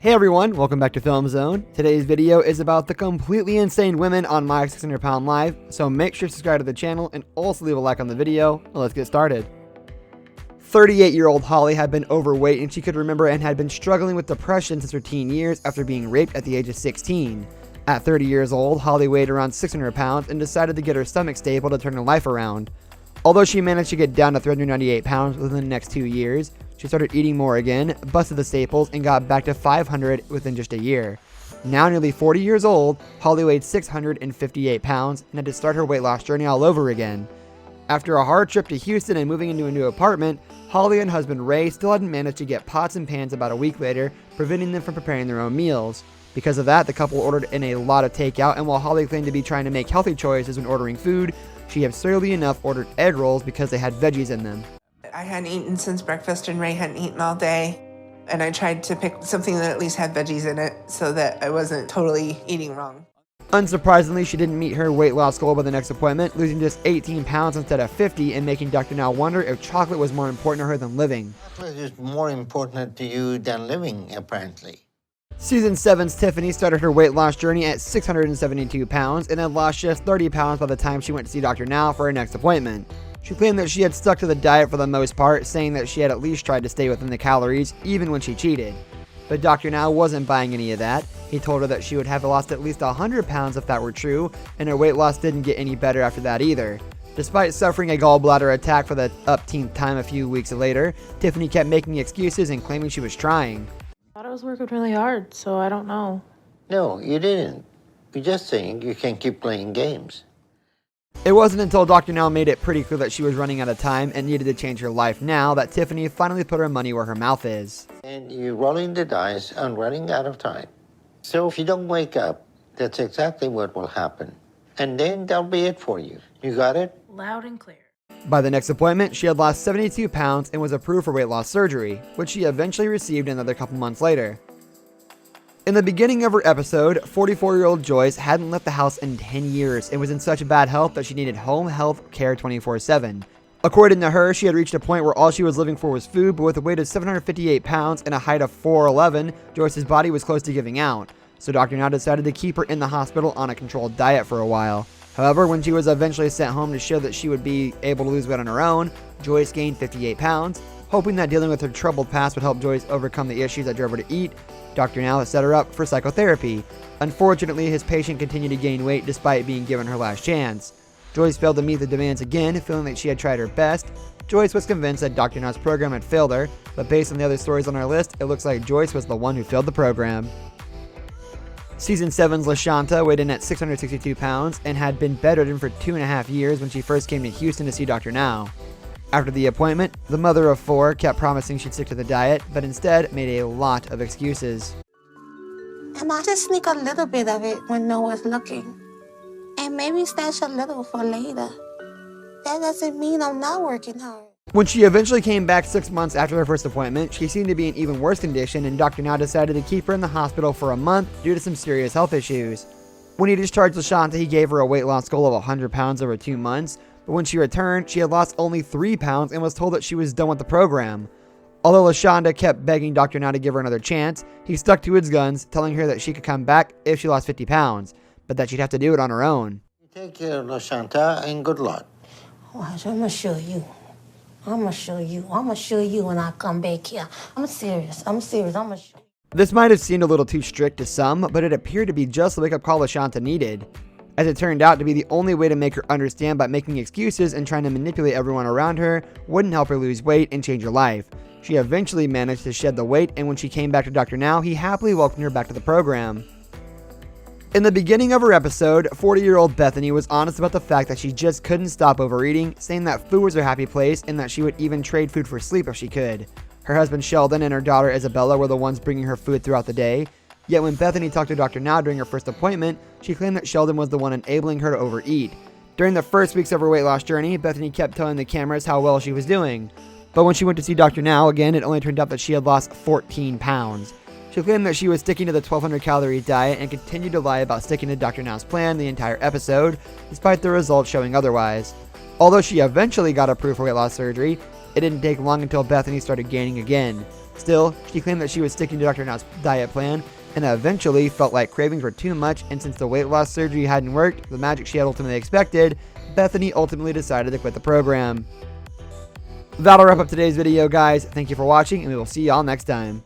Hey everyone, welcome back to Film Zone. Today's video is about the completely insane women on My 600 Pound Life, so make sure to subscribe to the channel and also leave a like on the video. Let's get started. 38-year-old Holly had been overweight and she could remember and had been struggling with depression since her teen years after being raped at the age of 16. At 30 years old, Holly weighed around 600 pounds and decided to get her stomach stable to turn her life around. Although she managed to get down to 398 pounds within the next 2 years, she started eating more again, busted the staples, and got back to 500 within just a year. Now nearly 40 years old, Holly weighed 658 pounds and had to start her weight loss journey all over again. After a hard trip to Houston and moving into a new apartment, Holly and husband Ray still hadn't managed to get pots and pans about a week later, preventing them from preparing their own meals. Because of that, the couple ordered in a lot of takeout, and while Holly claimed to be trying to make healthy choices when ordering food, she absurdly enough ordered egg rolls because they had veggies in them. I hadn't eaten since breakfast and Ray hadn't eaten all day. And I tried to pick something that at least had veggies in it so that I wasn't totally eating wrong. Unsurprisingly, she didn't meet her weight loss goal by the next appointment, losing just 18 pounds instead of 50 and making Dr. Now wonder if chocolate was more important to her than living. Chocolate is more important to you than living, apparently. Season 7's Tiffany started her weight loss journey at 672 pounds and had lost just 30 pounds by the time she went to see Dr. Now for her next appointment. She claimed that she had stuck to the diet for the most part, saying that she had at least tried to stay within the calories, even when she cheated. But Dr. Now wasn't buying any of that. He told her that she would have lost at least 100 pounds if that were true, and her weight loss didn't get any better after that either. Despite suffering a gallbladder attack for the upteenth time a few weeks later, Tiffany kept making excuses and claiming she was trying. I thought I was working really hard, so I don't know. No, you didn't. You're just saying you can keep playing games. It wasn't until Dr. Now made it pretty clear that she was running out of time and needed to change her life now that Tiffany finally put her money where her mouth is. And you're rolling the dice on running out of time. So if you don't wake up, that's exactly what will happen. And then that'll be it for you. You got it? Loud and clear. By the next appointment, she had lost 72 pounds and was approved for weight loss surgery, which she eventually received another couple months later. In the beginning of her episode, 44-year-old Joyce hadn't left the house in 10 years and was in such bad health that she needed home health care 24/7. According to her, she had reached a point where all she was living for was food, but with a weight of 758 pounds and a height of 4'11", Joyce's body was close to giving out. So Dr. Now decided to keep her in the hospital on a controlled diet for a while. However, when she was eventually sent home to show that she would be able to lose weight on her own, Joyce gained 58 pounds. Hoping that dealing with her troubled past would help Joyce overcome the issues that drove her to eat, Dr. Now set her up for psychotherapy. Unfortunately, his patient continued to gain weight despite being given her last chance. Joyce failed to meet the demands again, feeling that she had tried her best. Joyce was convinced that Dr. Now's program had failed her, but based on the other stories on our list, it looks like Joyce was the one who failed the program. Season 7's LaShanta weighed in at 662 pounds and had been bedridden for 2.5 years when she first came to Houston to see Dr. Now. After the appointment, the mother of 4 kept promising she'd stick to the diet, but instead made a lot of excuses. And I just sneak a little bit of it when no one's looking. And maybe stash a little for later. That doesn't mean I'm not working hard. When she eventually came back 6 months after her first appointment, she seemed to be in even worse condition, and Dr. Now decided to keep her in the hospital for a month due to some serious health issues. When he discharged LaShanta, he gave her a weight loss goal of 100 pounds over 2 months, but when she returned, she had lost only 3 pounds and was told that she was done with the program. Although LaShanta kept begging Dr. Now to give her another chance, he stuck to his guns, telling her that she could come back if she lost 50 pounds, but that she'd have to do it on her own. Take care of LaShanta and good luck. Watch, I'm gonna show you. I'm gonna show you when I come back here. I'm serious, I'm gonna show you. This might have seemed a little too strict to some, but it appeared to be just the wake-up call LaShanta needed, as it turned out to be the only way to make her understand by making excuses and trying to manipulate everyone around her wouldn't help her lose weight and change her life. She eventually managed to shed the weight, and when she came back to Dr. Now, he happily welcomed her back to the program. In the beginning of her episode, 40-year-old Bethany was honest about the fact that she just couldn't stop overeating, saying that food was her happy place and that she would even trade food for sleep if she could. Her husband Sheldon and her daughter Isabella were the ones bringing her food throughout the day. Yet when Bethany talked to Dr. Now during her first appointment, she claimed that Sheldon was the one enabling her to overeat. During the first weeks of her weight loss journey, Bethany kept telling the cameras how well she was doing. But when she went to see Dr. Now again, it only turned out that she had lost 14 pounds. She claimed that she was sticking to the 1,200 calorie diet and continued to lie about sticking to Dr. Now's plan the entire episode, despite the results showing otherwise. Although she eventually got approved for weight loss surgery, it didn't take long until Bethany started gaining again. Still, she claimed that she was sticking to Dr. Now's diet plan and eventually felt like cravings were too much, and since the weight loss surgery hadn't worked the magic she had ultimately expected, Bethany ultimately decided to quit the program. That'll wrap up today's video, guys. Thank you for watching, and we will see y'all next time.